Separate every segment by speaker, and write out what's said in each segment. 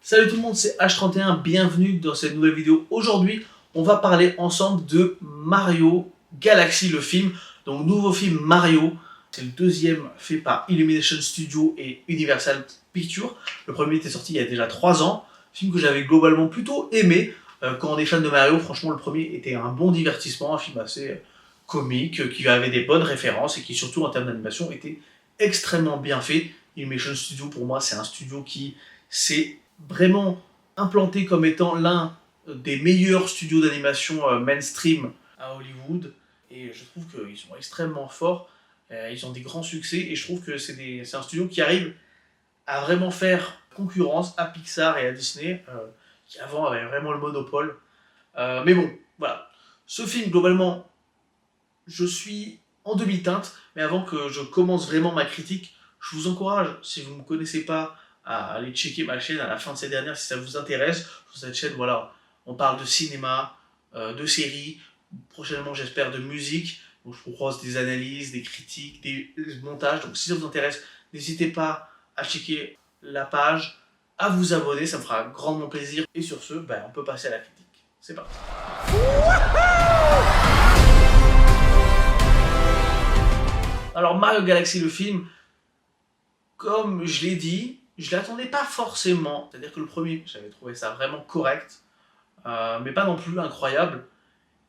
Speaker 1: Salut tout le monde, c'est H31, bienvenue dans cette nouvelle vidéo. Aujourd'hui, on va parler ensemble de Mario Galaxy, le film. Donc, nouveau film Mario. C'est le deuxième fait par Illumination Studios et Universal Pictures. Le premier était sorti il y a déjà 3 ans. Film que j'avais globalement plutôt aimé. Quand on est fan de Mario, franchement, le premier était un bon divertissement, un film assez comique, qui avait des bonnes références et qui, surtout en termes d'animation, était extrêmement bien fait. Illumination Studios, pour moi, c'est un studio qui s'est vraiment implanté comme étant l'un des meilleurs studios d'animation mainstream à Hollywood. Et je trouve qu'ils sont extrêmement forts. Ils ont des grands succès et je trouve que c'est un studio qui arrive à vraiment faire concurrence à Pixar et à Disney, qui avant avaient vraiment le monopole. Mais bon, voilà. Ce film, globalement, je suis en demi-teinte, mais avant que je commence vraiment ma critique, je vous encourage, si vous ne me connaissez pas, à aller checker ma chaîne à la fin de cette dernière si ça vous intéresse. Sur cette chaîne, voilà, on parle de cinéma, de séries, prochainement j'espère de musique. Donc je propose des analyses, des critiques, des montages. Donc si ça vous intéresse, n'hésitez pas à checker la page, à vous abonner, ça me fera grandement plaisir. Et sur ce, ben, on peut passer à la critique. C'est parti. Alors Mario Galaxy, le film, comme je l'ai dit, je ne l'attendais pas forcément. C'est-à-dire que le premier, j'avais trouvé ça vraiment correct, mais pas non plus incroyable.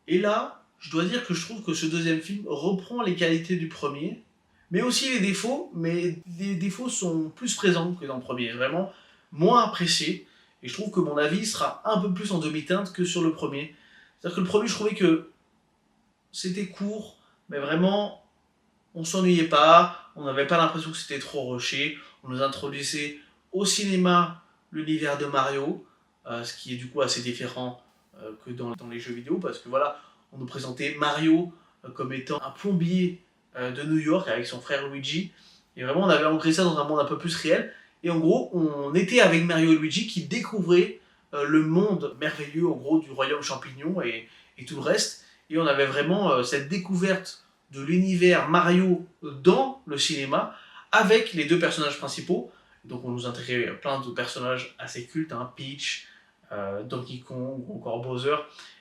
Speaker 1: Et là, je dois dire que je trouve que ce deuxième film reprend les qualités du premier, mais aussi les défauts, mais les défauts sont plus présents que dans le premier, vraiment moins appréciés. Et je trouve que mon avis sera un peu plus en demi-teinte que sur le premier. C'est-à-dire que le premier, je trouvais que c'était court, mais vraiment, on s'ennuyait pas, on n'avait pas l'impression que c'était trop rushé. On nous introduisait au cinéma l'univers de Mario, ce qui est du coup assez différent que dans les jeux vidéo, parce que voilà, on nous présentait Mario comme étant un plombier de New York avec son frère Luigi, et vraiment on avait ancré ça dans un monde un peu plus réel, et en gros on était avec Mario et Luigi qui découvraient le monde merveilleux en gros du royaume champignon et tout le reste, et on avait vraiment cette découverte de l'univers Mario dans le cinéma avec les deux personnages principaux. Donc on nous intégrait plein de personnages assez cultes, hein, Peach, Donkey Kong ou encore Bowser.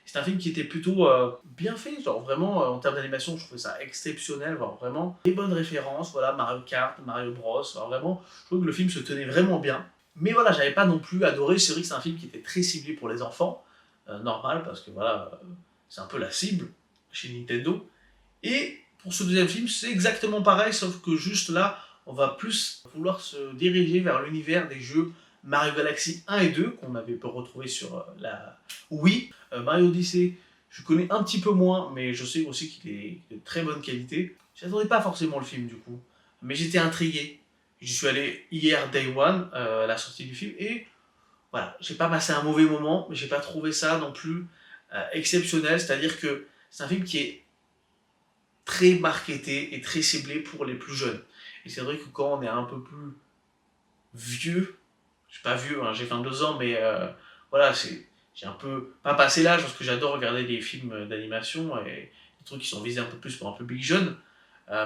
Speaker 1: C'est un film qui était plutôt bien fait, genre vraiment en termes d'animation, je trouvais ça exceptionnel, vraiment des bonnes références, voilà, Mario Kart, Mario Bros, vraiment, je trouve que le film se tenait vraiment bien. Mais voilà, j'avais pas non plus adoré, c'est vrai que c'est un film qui était très ciblé pour les enfants, normal, parce que voilà, c'est un peu la cible chez Nintendo. Et pour ce deuxième film, c'est exactement pareil, sauf que juste là, on va plus vouloir se diriger vers l'univers des jeux Mario Galaxy 1 et 2, qu'on avait pu retrouver sur la Wii. Mario Odyssey, je connais un petit peu moins, mais je sais aussi qu'il est de très bonne qualité. Je n'attendais pas forcément le film du coup, mais j'étais intrigué. J'y suis allé hier, Day One, à la sortie du film, et voilà, j'ai pas passé un mauvais moment, mais j'ai pas trouvé ça non plus exceptionnel, c'est-à-dire que c'est un film qui est très marketé et très ciblé pour les plus jeunes. Et c'est vrai que quand on est un peu plus vieux, je suis pas vieux, hein, j'ai 22 ans, mais voilà, j'ai un peu, pas passé l'âge parce que j'adore regarder des films d'animation et des trucs qui sont visés un peu plus pour un public jeune.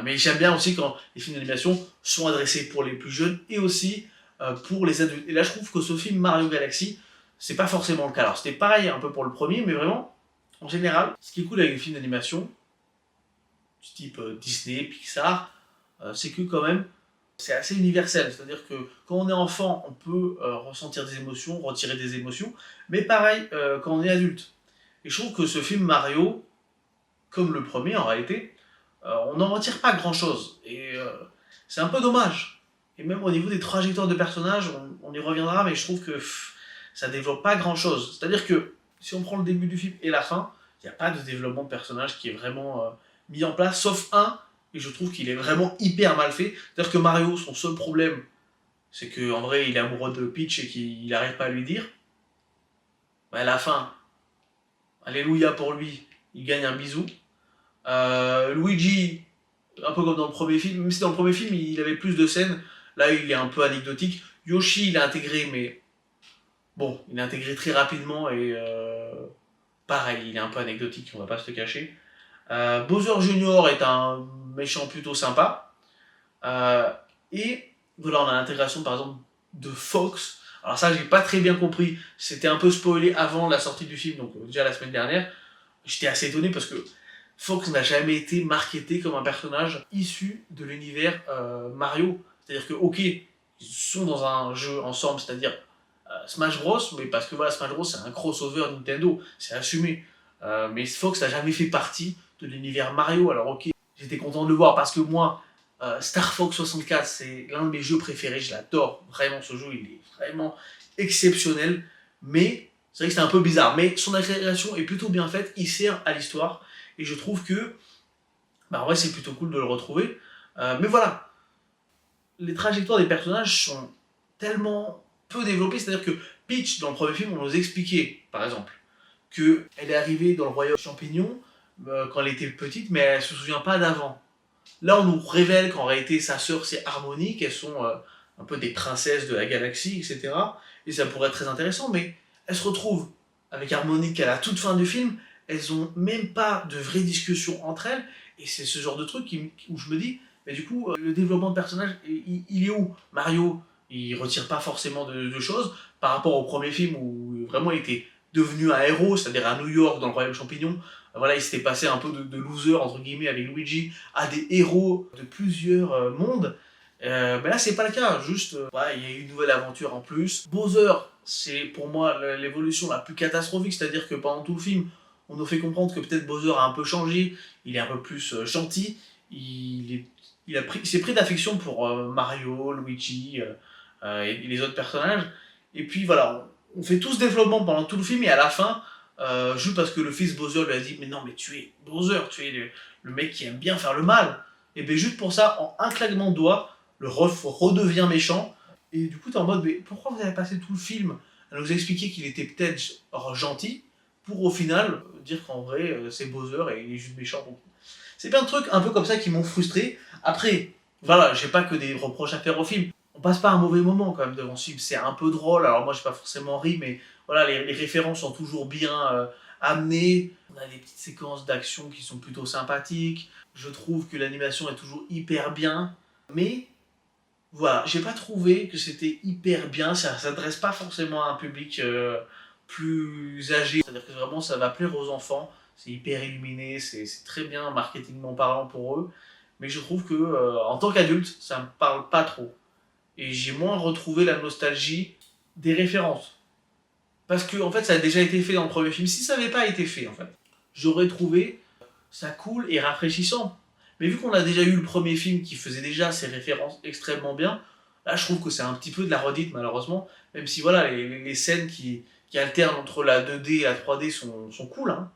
Speaker 1: Mais j'aime bien aussi quand les films d'animation sont adressés pour les plus jeunes et aussi pour les adultes. Et là, je trouve que ce film Mario Galaxy, c'est pas forcément le cas. Alors, c'était pareil un peu pour le premier, mais vraiment, en général, ce qui est cool avec les films d'animation, du type Disney, Pixar, c'est que quand même, c'est assez universel. C'est-à-dire que quand on est enfant, on peut ressentir des émotions, retirer des émotions, mais pareil quand on est adulte. Et je trouve que ce film Mario, comme le premier en réalité, on n'en retire pas grand-chose. Et c'est un peu dommage. Et même au niveau des trajectoires de personnages, on y reviendra, mais je trouve que ça développe pas grand-chose. C'est-à-dire que si on prend le début du film et la fin, il n'y a pas de développement de personnage qui est vraiment mis en place, sauf un, et je trouve qu'il est vraiment hyper mal fait. C'est-à-dire que Mario, son seul problème, c'est qu'en vrai, il est amoureux de Peach et qu'il n'arrive pas à lui dire. Mais à la fin, alléluia pour lui, il gagne un bisou. Luigi, un peu comme dans le premier film, même si dans le premier film, il avait plus de scènes, là, il est un peu anecdotique. Yoshi, il a intégré, mais bon, il a intégré très rapidement et pareil, il est un peu anecdotique, on va pas se le cacher. Bowser Junior est un méchant plutôt sympa. Et voilà, on a l'intégration par exemple de Fox. Alors ça, j'ai pas très bien compris. C'était un peu spoilé avant la sortie du film, donc déjà la semaine dernière. J'étais assez étonné parce que Fox n'a jamais été marketé comme un personnage issu de l'univers Mario. C'est-à-dire que, ok, ils sont dans un jeu ensemble, c'est-à-dire Smash Bros, mais parce que voilà, Smash Bros c'est un crossover Nintendo, c'est assumé. Mais Fox n'a jamais fait partie de l'univers Mario, alors ok, j'étais content de le voir parce que moi, Star Fox 64, c'est l'un de mes jeux préférés, je l'adore, vraiment ce jeu, il est vraiment exceptionnel, mais c'est vrai que c'est un peu bizarre, mais son création est plutôt bien faite, il sert à l'histoire, et je trouve que, bah en vrai c'est plutôt cool de le retrouver, mais voilà, les trajectoires des personnages sont tellement peu développées, c'est-à-dire que Peach, dans le premier film, on nous expliquait, par exemple, qu'elle est arrivée dans le royaume champignon quand elle était petite, mais elle se souvient pas d'avant. Là, on nous révèle qu'en réalité, sa sœur, c'est Harmony, qu'elles sont un peu des princesses de la galaxie, etc. Et ça pourrait être très intéressant, mais elles se retrouvent avec Harmony à la toute fin du film, elles ont même pas de vraie discussion entre elles, et c'est ce genre de truc où je me dis, mais du coup, le développement de personnage, il est où Mario, il retire pas forcément de choses par rapport au premier film où vraiment il était devenu un héros, c'est-à-dire à New York, dans le royaume champignon. Voilà, il s'était passé un peu de loser, entre guillemets, avec Luigi, à des héros de plusieurs mondes. Mais là, c'est pas le cas, juste, voilà, il y a une nouvelle aventure en plus. Bowser, c'est pour moi l'évolution la plus catastrophique, c'est-à-dire que pendant tout le film, on nous fait comprendre que peut-être Bowser a un peu changé, il est un peu plus gentil, il s'est pris d'affection pour Mario, Luigi et les autres personnages. Et puis voilà, on fait tout ce développement pendant tout le film et à la fin, juste parce que le fils Bowser lui a dit mais non mais tu es Bowser, tu es le mec qui aime bien faire le mal. Et bien juste pour ça, en un claquement de doigts, le Rolf redevient méchant. Et du coup t'es en mode mais pourquoi vous avez passé tout le film à nous expliquer qu'il était peut-être gentil pour au final dire qu'en vrai c'est Bowser et il est juste méchant. Donc, c'est plein de trucs un peu comme ça qui m'ont frustré. Après, voilà, j'ai pas que des reproches à faire au film. On passe pas un mauvais moment quand même devant ce film, c'est un peu drôle, alors moi j'ai pas forcément ri, mais voilà, les références sont toujours bien amenées. On a des petites séquences d'action qui sont plutôt sympathiques. Je trouve que l'animation est toujours hyper bien. Mais voilà, j'ai pas trouvé que c'était hyper bien. Ça s'adresse pas forcément à un public plus âgé. C'est-à-dire que vraiment ça va plaire aux enfants. C'est hyper illuminé, c'est très bien marketingment parlant pour eux. Mais je trouve que en tant qu'adulte, ça me parle pas trop. Et j'ai moins retrouvé la nostalgie des références. Parce que en fait, ça a déjà été fait dans le premier film. Si ça n'avait pas été fait, en fait, j'aurais trouvé ça cool et rafraîchissant. Mais vu qu'on a déjà eu le premier film qui faisait déjà ses références extrêmement bien, là, je trouve que c'est un petit peu de la redite, malheureusement. Même si, voilà, les scènes qui alternent entre la 2D et la 3D sont cool, hein.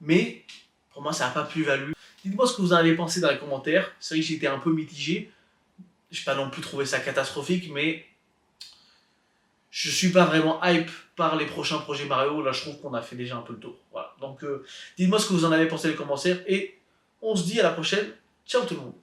Speaker 1: Mais, pour moi, ça n'a pas plus-value. Dites-moi ce que vous en avez pensé dans les commentaires. C'est vrai que j'étais un peu mitigé. Je n'ai pas non plus trouvé ça catastrophique, mais je suis pas vraiment hype par les prochains projets Mario. Là, je trouve qu'on a fait déjà un peu le tour. Voilà. Donc, dites-moi ce que vous en avez pensé dans les commentaires et on se dit à la prochaine. Ciao tout le monde.